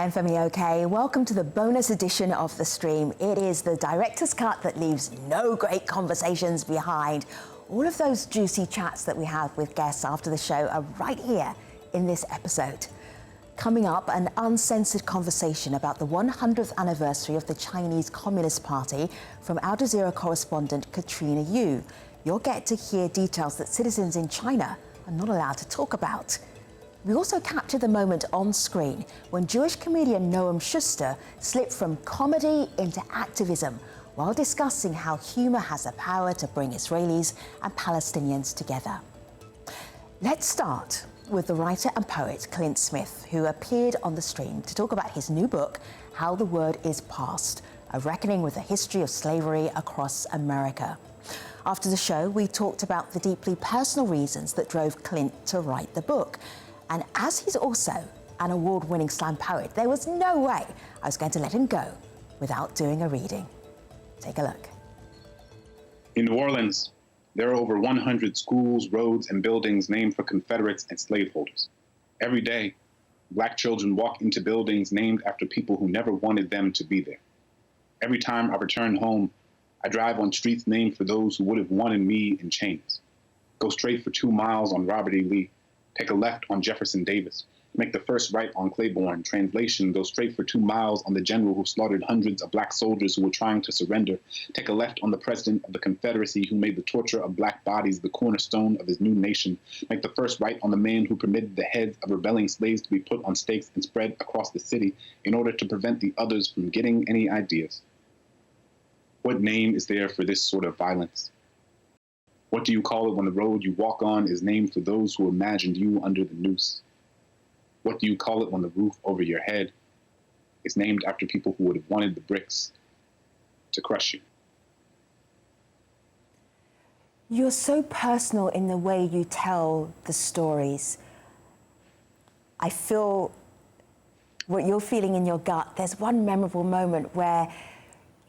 I'm Femi OK. Welcome to the bonus edition of The Stream. It is the director's cut that leaves no great conversations behind. All of those juicy chats that we have with guests after the show are right here in this episode. Coming up, an uncensored conversation about the 100th anniversary of the Chinese Communist Party from Al Jazeera correspondent Katrina Yu. You'll get to hear details that citizens in China are not allowed to talk about. We also captured the moment on screen when Jewish comedian Noam Schuster slipped from comedy into activism while discussing how humor has the power to bring Israelis and Palestinians together. Let's start with the writer and poet Clint Smith, who appeared on The Stream to talk about his new book, How the Word is Passed, a reckoning with the history of slavery across America. After the show, we talked about the deeply personal reasons that drove Clint to write the book. And as he's also an award-winning slam poet, there was no way I was going to let him go without doing a reading. Take a look. In New Orleans, there are over 100 schools, roads, and buildings named for Confederates and slaveholders. Every day, Black children walk into buildings named after people who never wanted them to be there. Every time I return home, I drive on streets named for those who would have wanted me in chains. Go straight for 2 miles on Robert E. Lee. Take a left on Jefferson Davis. Make the first right on Claiborne. Translation, go straight for 2 miles on the general who slaughtered hundreds of Black soldiers who were trying to surrender. Take a left on the president of the Confederacy who made the torture of Black bodies the cornerstone of his new nation. Make the first right on the man who permitted the heads of rebelling slaves to be put on stakes and spread across the city in order to prevent the others from getting any ideas. What name is there for this sort of violence? What do you call it when the road you walk on is named for those who imagined you under the noose? What do you call it when the roof over your head is named after people who would have wanted the bricks to crush you? You're so personal in the way you tell the stories. I feel what you're feeling in your gut. There's one memorable moment where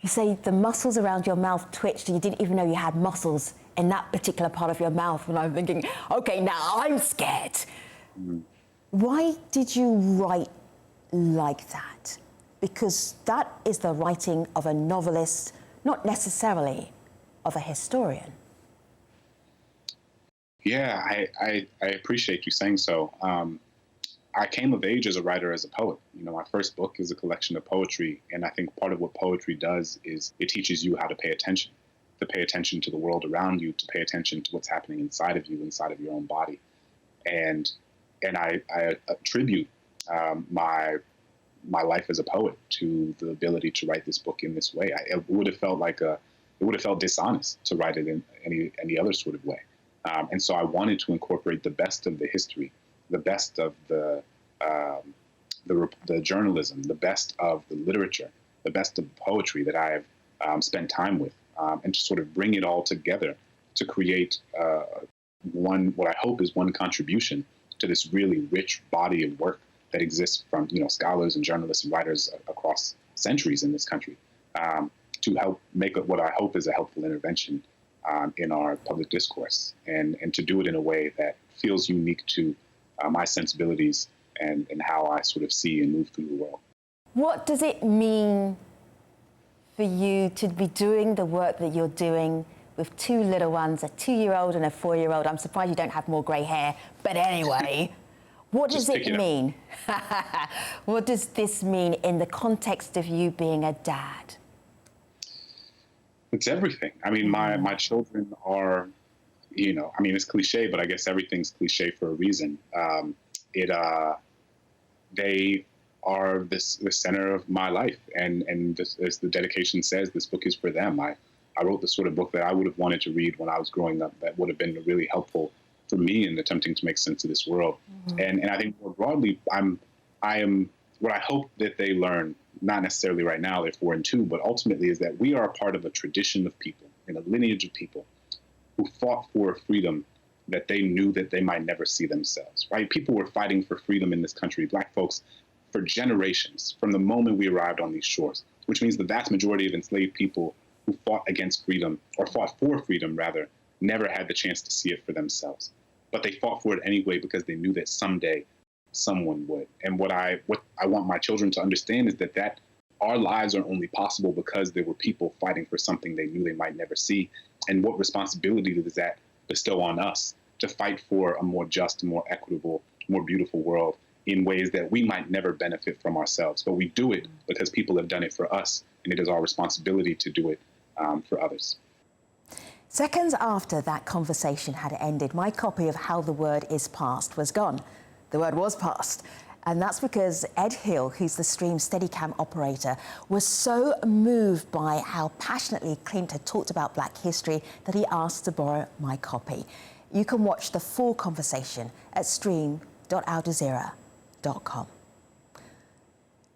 you say the muscles around your mouth twitched and you didn't even know you had muscles in that particular part of your mouth, and I'm thinking, okay, now I'm scared. Mm. Why did you write like that? Because that is the writing of a novelist, not necessarily of a historian. Yeah, I appreciate you saying so. I came of age as a writer, as a poet. You know, my first book is a collection of poetry, and I think part of what poetry does is it teaches you how to pay attention to the world around you, to pay attention to what's happening inside of you, inside of your own body. And I attribute my life as a poet to the ability to write this book in this way. It would have felt dishonest to write it in any other sort of way. And so I wanted to incorporate the best of the history, the best of the journalism, the best of the literature, the best of the poetry that I have spent time with. And to sort of bring it all together to create what I hope is one contribution to this really rich body of work that exists from scholars and journalists and writers across centuries in this country, to help make what I hope is a helpful intervention in our public discourse, and to do it in a way that feels unique to my sensibilities and how I sort of see and move through the world. What does it mean for you to be doing the work that you're doing with two little ones, a 2-year-old and a 4-year-old? I'm surprised you don't have more grey hair. But anyway, what does it mean? What does this mean in the context of you being a dad? It's everything. I mean, my children are, it's cliche, but I guess everything's cliche for a reason. They are the center of my life. And this, as the dedication says, this book is for them. I wrote the sort of book that I would have wanted to read when I was growing up, that would have been really helpful for me in attempting to make sense of this world. Mm-hmm. And I think more broadly, I am what I hope that they learn, not necessarily right now, they're 4 and 2, but ultimately is that we are a part of a tradition of people, in a lineage of people who fought for a freedom that they knew that they might never see themselves, right? People were fighting for freedom in this country, Black folks, for generations, from the moment we arrived on these shores, which means the vast majority of enslaved people who fought against freedom, or fought for freedom rather, never had the chance to see it for themselves. But they fought for it anyway because they knew that someday someone would. And what I want my children to understand is that our lives are only possible because there were people fighting for something they knew they might never see. And what responsibility does that bestow on us to fight for a more just, more equitable, more beautiful world in ways that we might never benefit from ourselves. But we do it because people have done it for us, and it is our responsibility to do it for others. Seconds after that conversation had ended, my copy of How the Word is Passed was gone. The word was passed. And that's because Ed Hill, who's the stream Steadicam operator, was so moved by how passionately Clint had talked about Black history that he asked to borrow my copy. You can watch the full conversation at stream.aljazeera.com.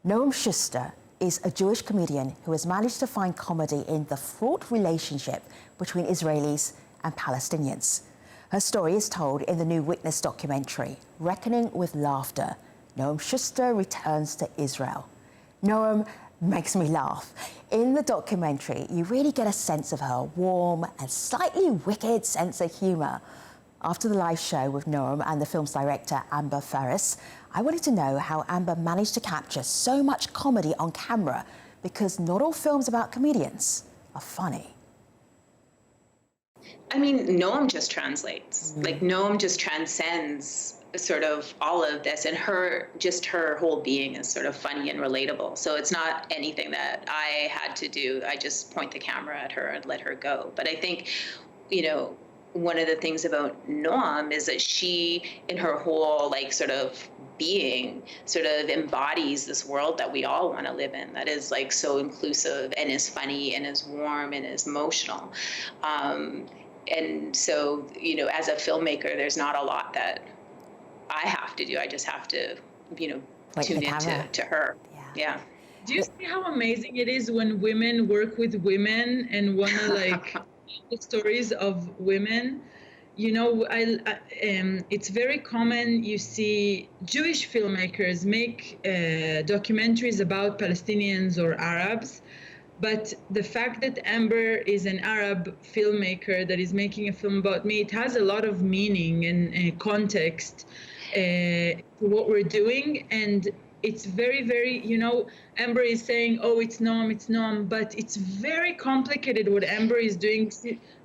Noam Shuster is a Jewish comedian who has managed to find comedy in the fraught relationship between Israelis and Palestinians. Her story is told in the new Witness documentary, Reckoning with Laughter. Noam Shuster returns to Israel. Noam makes me laugh. In the documentary, you really get a sense of her warm and slightly wicked sense of humour. After the live show with Noam and the film's director, Amber Ferris, I wanted to know how Amber managed to capture so much comedy on camera, because not all films about comedians are funny. I mean, Noam just translates. Like, Noam just transcends sort of all of this, and her whole being is sort of funny and relatable. So it's not anything that I had to do. I just point the camera at her and let her go. But I think, you know, one of the things about Noam is that she, in her whole like sort of being, sort of embodies this world that we all want to live in, that is like so inclusive and is funny and is warm and is emotional. And so, you know, as a filmmaker, there's not a lot that I have to do. I just have to, you know, tune into her. Yeah. Do you see how amazing it is when women work with women and want to like the stories of women? You know, it's very common. You see Jewish filmmakers make documentaries about Palestinians or Arabs. But the fact that Amber is an Arab filmmaker that is making a film about me, it has a lot of meaning and context to what we're doing. And it's very, very, you know, Amber is saying, oh, it's Noam, but it's very complicated what Amber is doing.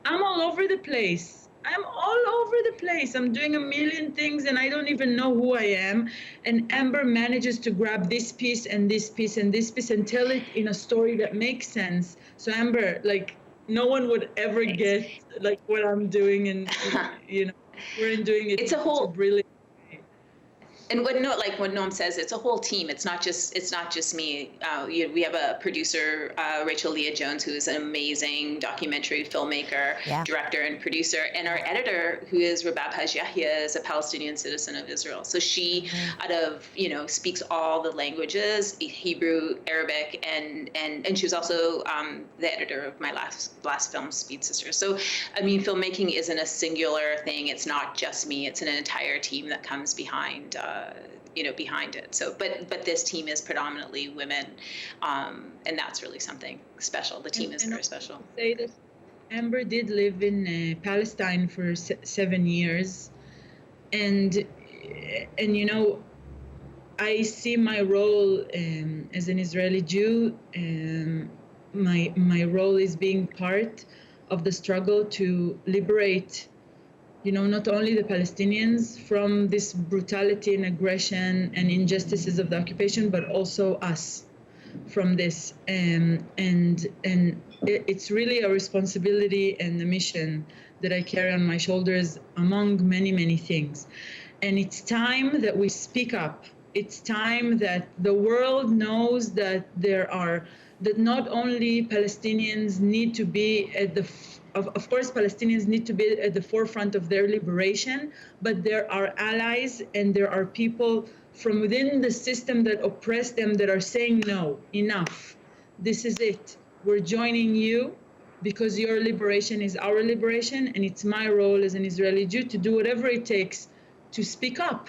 I'm all over the place. I'm doing a million things and I don't even know who I am. And Amber manages to grab this piece and this piece and this piece and tell it in a story that makes sense. So Amber, like, no one would ever get like what I'm doing, and you know, we're doing it. It's a whole brilliant. And when Noam says, it's a whole team. It's not just me. We have a producer, Rachel Leah Jones, who is an amazing documentary filmmaker, director, and producer. And our editor, who is Rabab Haj Yahya, is a Palestinian citizen of Israel. So she, speaks all the languages: Hebrew, Arabic, and she was also the editor of my last film, Speed Sisters. So, I mean, filmmaking isn't a singular thing. It's not just me. It's an entire team that comes behind it. So, but this team is predominantly women, and that's really something special. The team is very special. Say that Amber did live in Palestine for 7 years, and you know, I see my role as an Israeli Jew. My role is being part of the struggle to liberate, you know, not only the Palestinians from this brutality and aggression and injustices of the occupation, but also us from this. And it's really a responsibility and a mission that I carry on my shoulders, among many, many things. And it's time that we speak up. It's time that the world knows that that not only Palestinians need to be at of course, Palestinians need to be at the forefront of their liberation, but there are allies and there are people from within the system that oppress them that are saying, no, enough. This is it. We're joining you because your liberation is our liberation, and it's my role as an Israeli Jew to do whatever it takes to speak up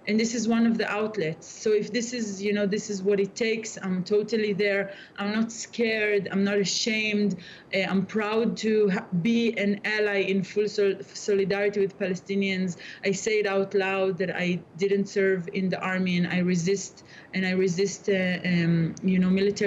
And this is one of the outlets. So if this is, this is what it takes, I'm totally there. I'm not scared. I'm not ashamed. I'm proud to be an ally in full solidarity with Palestinians. I say it out loud that I didn't serve in the army, and I resist military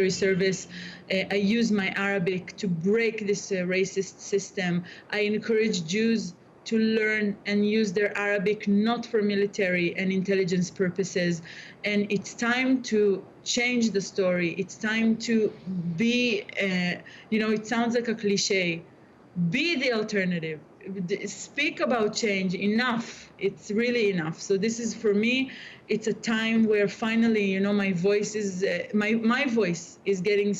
service. I use my Arabic to break this racist system. I encourage Jews to learn and use their Arabic not for military and intelligence purposes. And it's time to change the story. It's time to be, it sounds like a cliche, be the alternative. Speak about change. Enough. It's really enough. So this is, for me, it's a time where finally, my voice is, my voice is getting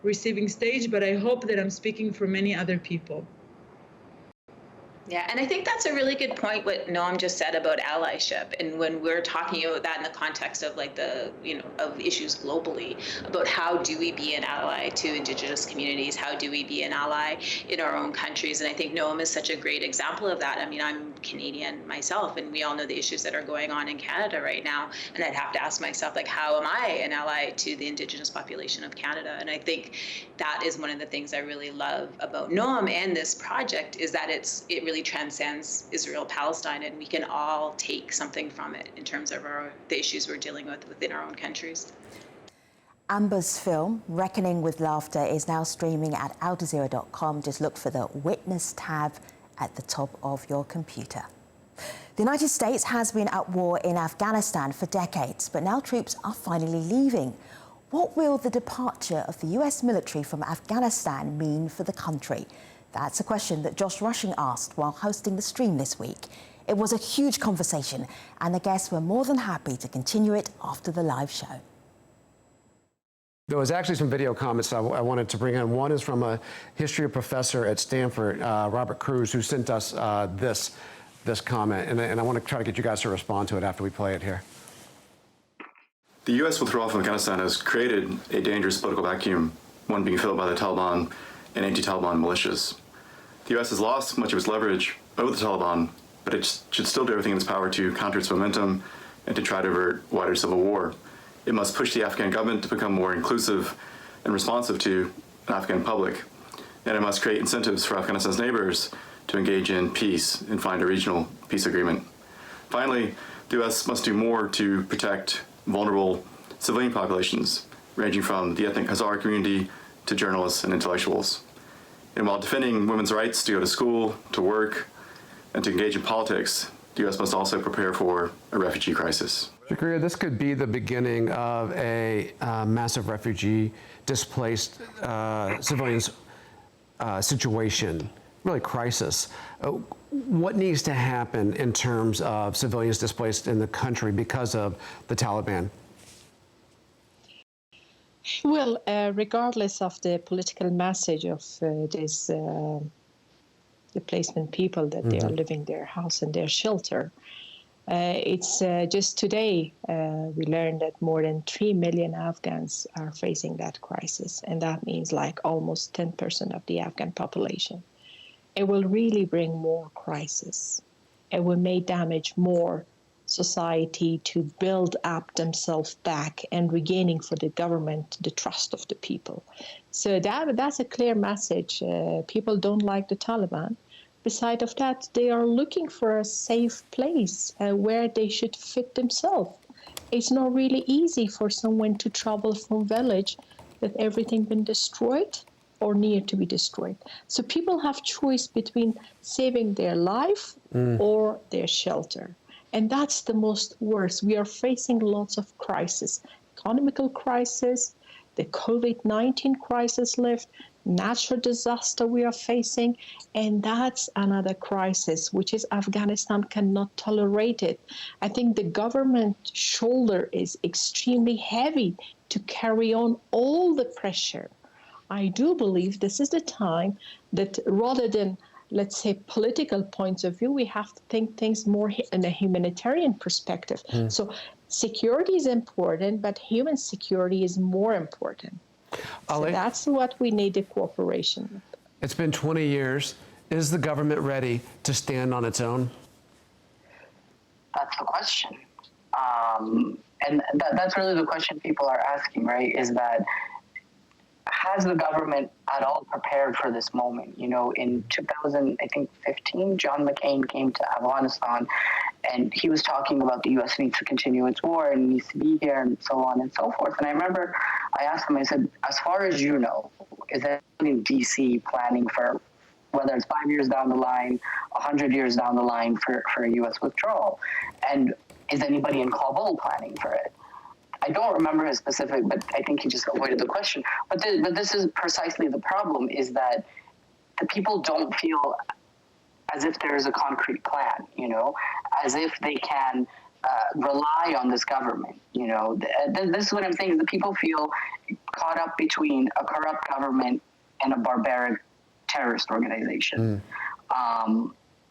receiving stage, but I hope that I'm speaking for many other people. Yeah, and I think that's a really good point, what Noam just said about allyship. And when we're talking about that in the context of like of issues globally, about how do we be an ally to Indigenous communities? How do we be an ally in our own countries? And I think Noam is such a great example of that. I mean, I'm Canadian myself, and we all know the issues that are going on in Canada right now. And I'd have to ask myself, like, how am I an ally to the Indigenous population of Canada? And I think that is one of the things I really love about Noam and this project, is that it really transcends Israel-Palestine, and we can all take something from it in terms of the issues we're dealing with within our own countries. Amber's film, Reckoning with Laughter, is now streaming at aljazeera.com. Just look for the Witness tab at the top of your computer. The United States has been at war in Afghanistan for decades, but now troops are finally leaving. What will the departure of the US military from Afghanistan mean for the country? That's a question that Josh Rushing asked while hosting the stream this week. It was a huge conversation, and the guests were more than happy to continue it after the live show. There was actually some video comments I wanted to bring in. One is from a history professor at Stanford, Robert Cruz, who sent us this comment, and I want to try to get you guys to respond to it after we play it here. The U.S. withdrawal from Afghanistan has created a dangerous political vacuum, one being filled by the Taliban and anti-Taliban militias. The U.S. has lost much of its leverage over the Taliban, but it should still do everything in its power to counter its momentum and to try to avert wider civil war. It must push the Afghan government to become more inclusive and responsive to an Afghan public, and it must create incentives for Afghanistan's neighbors to engage in peace and find a regional peace agreement. Finally, the U.S. must do more to protect vulnerable civilian populations, ranging from the ethnic Hazara community to journalists and intellectuals. And while defending women's rights to go to school, to work, and to engage in politics, the U.S. must also prepare for a refugee crisis. Jazeera, this could be the beginning of a massive refugee, displaced civilians situation, really crisis. What needs to happen in terms of civilians displaced in the country because of the Taliban? Well, regardless of the political message of these displacement people that they are leaving their house and their shelter, it's just today we learned that more than 3 million Afghans are facing that crisis, and that means like almost 10% of the Afghan population. It will really bring more crisis. It will may damage more society to build up themselves back and regaining for the government the trust of the people. So that's a clear message. People don't like the Taliban. Beside of that, they are looking for a safe place where they should fit themselves. It's not really easy for someone to travel from village that everything been destroyed or near to be destroyed. So people have choice between saving their life or their shelter. And that's the most worst. We are facing lots of crises, economical crisis, the COVID-19 crisis left, natural disaster we are facing, and that's another crisis, which is Afghanistan cannot tolerate it. I think the government shoulder is extremely heavy to carry on all the pressure. I do believe this is the time that rather than, let's say, political points of view, we have to think things more in a humanitarian perspective. So security is important, but human security is more important. So that's what we need, the cooperation. It's been 20 years. Is the government ready to stand on its own? That's the question. And that's really the question people are asking, right? Is that, has the government at all prepared for this moment? You know, in 2015, John McCain came to Afghanistan, and he was talking about the U.S. needs to continue its war and needs to be here and so on and so forth. And I remember I asked him, I said, as far as you know, is anyone in D.C. planning for, whether it's 5 years down the line, 100 years down the line, for a U.S. withdrawal? And is anybody in Kabul planning for it? I don't remember his specific, but I think he just avoided the question. But this is precisely the problem, is that the people don't feel as if there is a concrete plan, you know, as if they can rely on this government, you know. This is what I'm saying, is that people feel caught up between a corrupt government and a barbaric terrorist organization.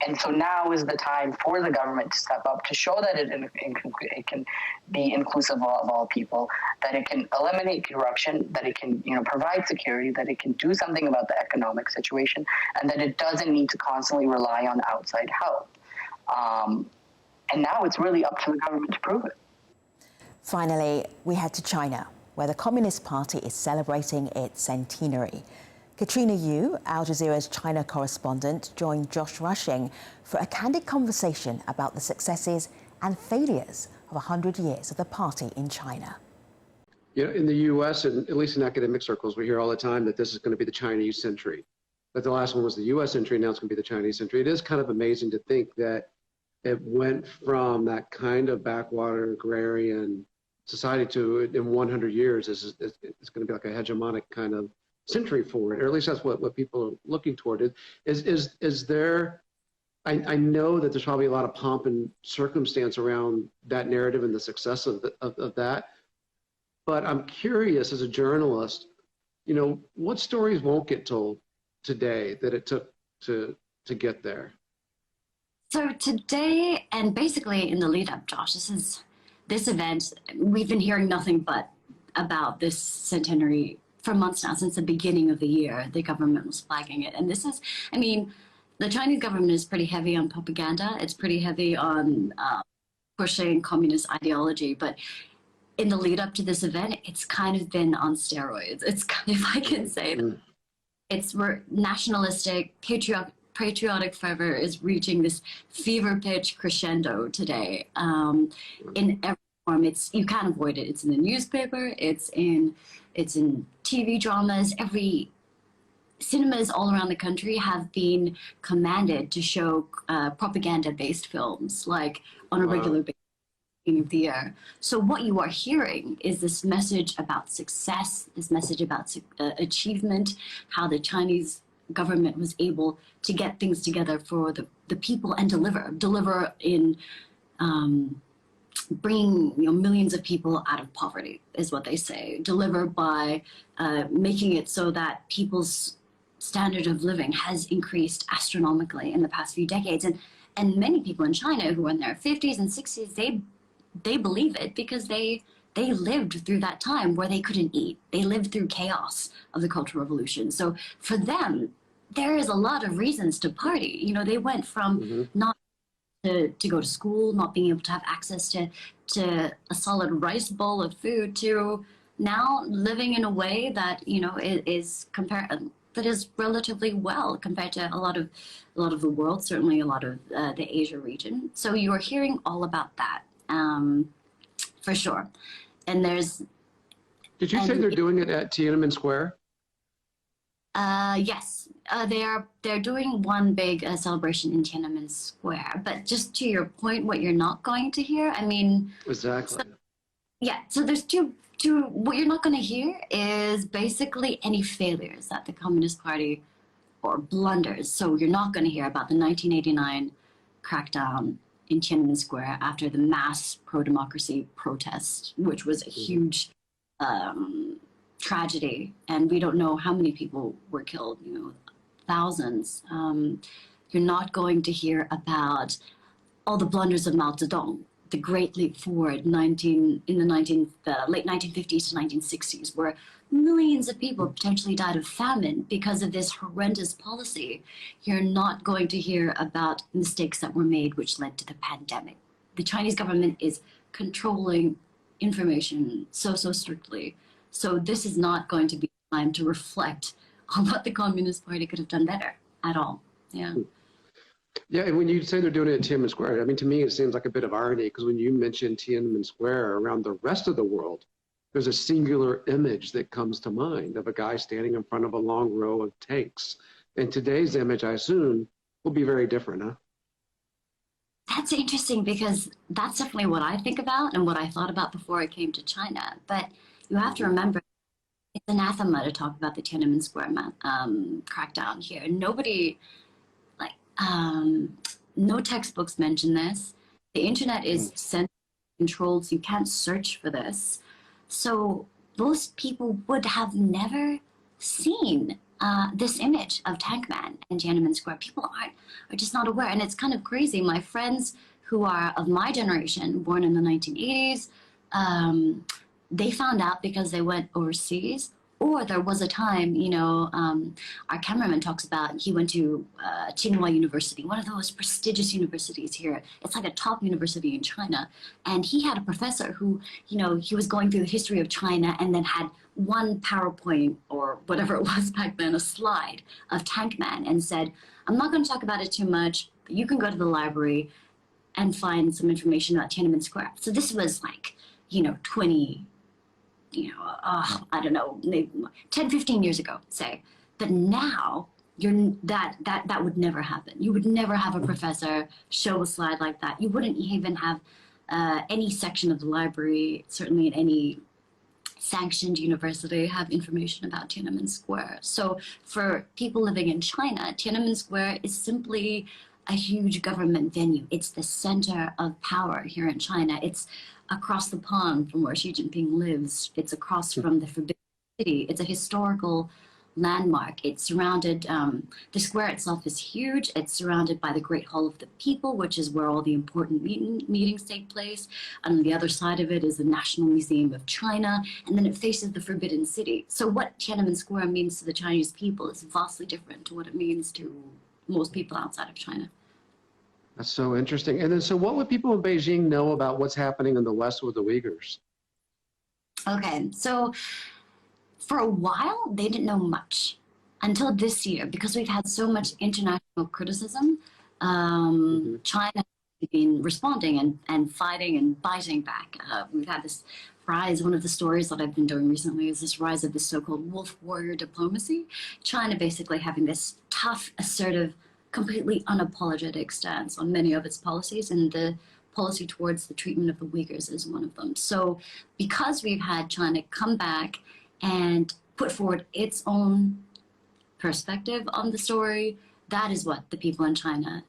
And so now is the time for the government to step up, to show that it can be inclusive of all people, that it can eliminate corruption, that it can, you know, provide security, that it can do something about the economic situation, and that it doesn't need to constantly rely on outside help. And now it's really up to the government to prove it. Finally, we head to China, where the Communist Party is celebrating its centenary. Katrina Yu, Al Jazeera's China correspondent, joined Josh Rushing for a candid conversation about the successes and failures of 100 years of the party in China. You know, in the US, and at least in academic circles, we hear all the time that this is going to be the Chinese century. That the last one was the US century, now it's going to be the Chinese century. It is kind of amazing to think that it went from that kind of backwater agrarian society to, in 100 years, it's going to be like a hegemonic kind of century forward, or at least that's what people are looking toward. Is there, I know that there's probably a lot of pomp and circumstance around that narrative and the success of that, but I'm curious as a journalist, you know, what stories won't get told today that it took to get there? So today, and basically in the lead up, Josh, this event, we've been hearing nothing but about this centenary for months now. Since the beginning of the year, the government was flagging it. And this is, I mean, the Chinese government is pretty heavy on propaganda. It's pretty heavy on pushing communist ideology. But in the lead up to this event, it's kind of been on steroids. It's kind of, if I can say that. It's nationalistic, patriotic fervor is reaching this fever pitch crescendo today. In every form, you can't avoid it. It's in the newspaper, it's in TV dramas. Every cinemas all around the country have been commanded to show propaganda-based films, like on a regular basis of the year. So what you are hearing is this message about success, this message about achievement, how the Chinese government was able to get things together for the people and deliver in bringing millions of people out of poverty, is what they say. Deliver by making it so that people's standard of living has increased astronomically in the past few decades. And many people in China who are in their 50s and 60s, they believe it because they lived through that time where they couldn't eat. They lived through chaos of the Cultural Revolution. So for them, there is a lot of reasons to party. You know, they went from not to go to school, not being able to have access to a solid rice bowl of food, to now living in a way that, you know, that is relatively well compared to a lot of the world, certainly a lot of the Asia region. So you are hearing all about that, for sure. And there's. Did you say they're doing it at Tiananmen Square? Yes, they're doing one big celebration in Tiananmen Square. But just to your point, what you're not going to hear, I mean. Exactly. So there's two. What you're not going to hear is basically any failures that the Communist Party, or blunders. So you're not going to hear about the 1989 crackdown in Tiananmen Square after the mass pro-democracy protest, which was a huge tragedy, and we don't know how many people were killed, you know, thousands. You're not going to hear about all the blunders of Mao Zedong, the Great Leap Forward in the late 1950s to 1960s, where millions of people potentially died of famine because of this horrendous policy. You're not going to hear about mistakes that were made which led to the pandemic, the Chinese government is controlling information so strictly. So this is not going to be time to reflect on what the Communist Party could have done better at all. Yeah. Yeah, and when you say they're doing it at Tiananmen Square, I mean, to me, it seems like a bit of irony, because when you mention Tiananmen Square around the rest of the world, there's a singular image that comes to mind of a guy standing in front of a long row of tanks. And today's image, I assume, will be very different, huh? That's interesting, because that's definitely what I think about and what I thought about before I came to China. But you have to remember, it's anathema to talk about the Tiananmen Square crackdown here. Nobody, no textbooks mention this. The internet is censored, controlled, so you can't search for this. So most people would have never seen this image of Tank Man and Tiananmen Square. People are just not aware, and it's kind of crazy. My friends who are of my generation, born in the 1980s, they found out because they went overseas. Or there was a time, you know, our cameraman talks about, he went to Tsinghua University, one of the most prestigious universities here. It's like a top university in China. And he had a professor who, you know, he was going through the history of China and then had one PowerPoint or whatever it was back then, a slide of Tank Man, and said, I'm not going to talk about it too much, but you can go to the library and find some information about Tiananmen Square. So this was like, you know, I don't know, maybe 10, 15 years ago, say. But now, that would never happen. You would never have a professor show a slide like that. You wouldn't even have any section of the library, certainly in any sanctioned university, have information about Tiananmen Square. So for people living in China, Tiananmen Square is simply a huge government venue. It's the center of power here in China. It's across the pond from where Xi Jinping lives. It's across from the Forbidden City. It's a historical landmark. It's surrounded, the square itself is huge. It's surrounded by the Great Hall of the People, which is where all the important meetings take place. And on the other side of it is the National Museum of China. And then it faces the Forbidden City. So what Tiananmen Square means to the Chinese people is vastly different to what it means to most people outside of China. That's so interesting. And then, so what would people in Beijing know about what's happening in the West with the Uyghurs? Okay, so for a while, they didn't know much until this year, because we've had so much international criticism. China has been responding and fighting and biting back. We've had this rise. One of the stories that I've been doing recently is this rise of this so-called wolf warrior diplomacy. China basically having this tough, assertive, completely unapologetic stance on many of its policies, and the policy towards the treatment of the Uyghurs is one of them. So because we've had China come back and put forward its own perspective on the story, that is what the people in China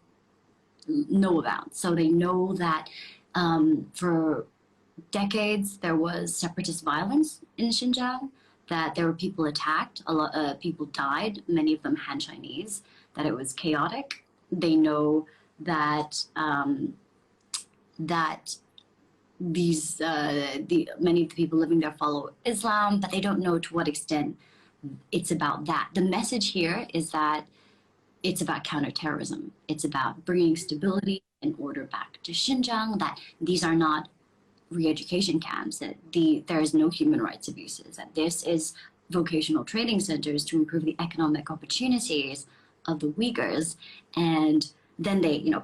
know about. So they know that for decades there was separatist violence in Xinjiang, that there were people attacked, a lot of people died, many of them Han Chinese, that it was chaotic. They know that these many of the people living there follow Islam, but they don't know to what extent it's about that. The message here is that it's about counterterrorism. It's about bringing stability and order back to Xinjiang, that these are not re-education camps, that there is no human rights abuses, that this is vocational training centers to improve the economic opportunities of the Uyghurs. And then they, you know,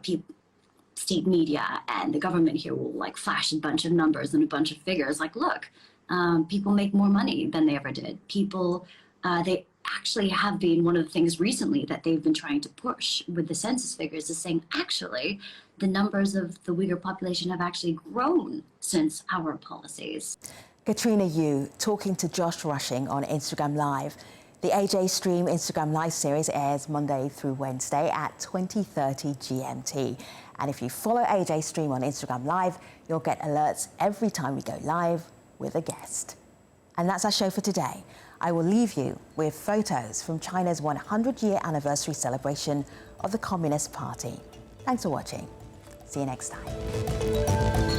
state media and the government here will like flash a bunch of numbers and a bunch of figures like, look, people make more money than they ever did. People, they actually have been, one of the things recently that they've been trying to push with the census figures is saying, actually, the numbers of the Uyghur population have actually grown since our policies. Katrina Yu talking to Josh Rushing on Instagram Live. The ajstream Instagram Live series airs Monday through Wednesday at 20:30 GMT. And if you follow ajstream on Instagram Live, you'll get alerts every time we go live with a guest. And that's our show for today. I will leave you with photos from China's 100-year anniversary celebration of the Communist Party. Thanks for watching. See you next time.